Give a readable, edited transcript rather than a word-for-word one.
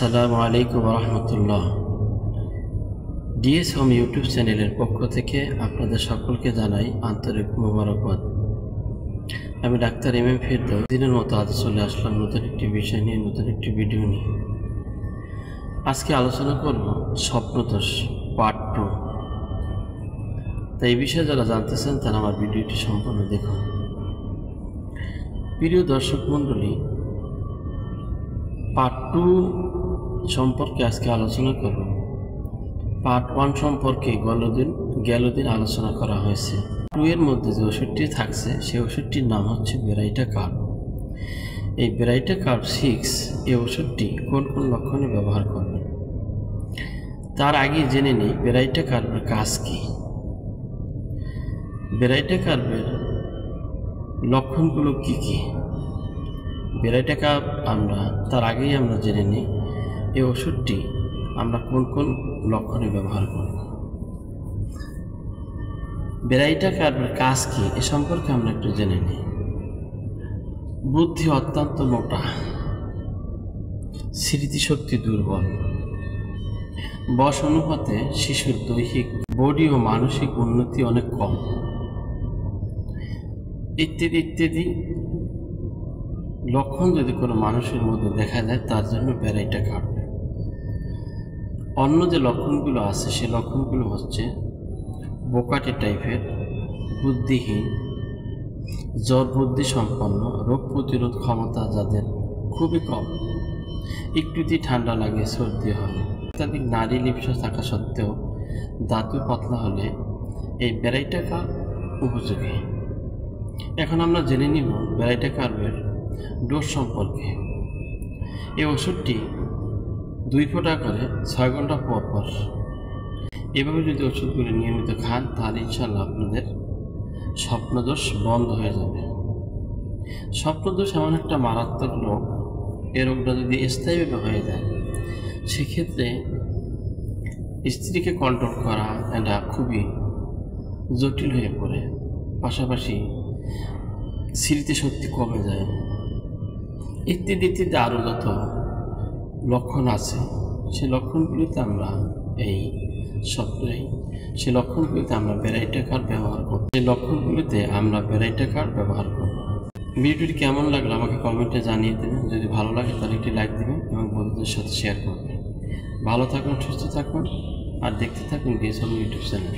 আসসালামু আলাইকুম রহমতুল্লাহ। DS home YouTube চ্যানেলের পক্ষ থেকে আপনাদের সকলকে জানাই আন্তরিক মোবারকবাদ। আমি ডাক্তার এম এম ফেরদৌস দিনের মতো আজ চলে আসলাম নতুন একটি বিষয় নিয়ে, নতুন একটি ভিডিও নিয়ে। আজকে আলোচনা করব স্বপ্নদোষ পার্ট 2। তাই এই বিষয়ে যারা জানতে চান তারা আমার ভিডিওটি সম্পূর্ণ দেখুন। প্রিয় দর্শক মণ্ডলী, পার্ট 2 সম্পর্কে আজকে আলোচনা করব। পার্ট 1 সম্পর্কে গেল দিন আলোচনা করা হয়েছে। 2 এর মধ্যে যে ওষুধটি থাকছে সেই ওষুধটির নাম হচ্ছে বেরাইটাকার্ব। এই বেরাইটাকার্ব 6 এই ওষুধটি কোন কোন লক্ষণে ব্যবহার করবেন তার আগে জেনে নিই বেরাইটাকার্বের কাজ কী। বেরাইটাকার্বের লক্ষণগুলো কি কি? বেরাইটাকার্ব তার আগেই আমরা জেনে নিই এই ওষুধটি আমরা কোন কোন লক্ষণে ব্যবহার করব। বেরাইটাকার্বের কাজ কি এ সম্পর্কে আমরা একটু জেনে নিই। বুদ্ধি অত্যন্ত মোটা, স্মৃতিশক্তি দুর্বল, বয়স অনুপাতে শিশুর দৈহিক বডি ও মানসিক উন্নতি অনেক কম, ইত্যাদি ইত্যাদি লক্ষণ যদি কোনো মানুষের মধ্যে দেখা যায় তার জন্য বেরাইটাকার্ব। অন্য যে লক্ষণগুলো আছে সে লক্ষণগুলো হচ্ছে বোকাটে টাইপের, বুদ্ধিহীন, জ্বর বুদ্ধি সম্পন্ন, রোগ প্রতিরোধ ক্ষমতা যাদের খুবই কম, একটুতেই ঠান্ডা লাগে, সর্দি হয়, অত্যাধিক নারী লিপ্স থাকা সত্ত্বেও দাঁতু পাতলা হলে এই বেরাইটাকার্ব উপযোগী। এখন আমরা জেনে নিব বেরাইটাকার্বের ডোজ সম্পর্কে। এই ওষুধটি 2 ফোঁটা করে 6 ঘন্টা পর পর এভাবে যদি ওষুধগুলি নিয়মিত খান তাহলে ইনশাল্লাহ আপনাদের স্বপ্নদোষ বন্ধ হয়ে যাবে। স্বপ্নদোষ এমন একটা মারাত্মক রোগ, এই রোগটা যদি স্থায়ীভাবে হয়ে যায় সেক্ষেত্রে স্ত্রীকে কন্ট্রোল করা এটা খুবই জটিল হয়ে পড়ে। পাশাপাশি স্মৃতিশক্তি কমে যায়, ইত্যাদি ইত্যাদি আরও যত লক্ষণ আছে সেই লক্ষণগুলিতে আমরা বেরাইটাকার্ব ব্যবহার করব। ভিডিওটি কেমন লাগলো আমাকে কমেন্টে জানিয়ে দেবেন। যদি ভালো লাগে তাহলে একটি লাইক দেবেন এবং বন্ধুদের সাথে শেয়ার করবেন। ভালো থাকুন, সুস্থ থাকুন আর দেখতে থাকুন ডিএস হোম ইউটিউব চ্যানেল।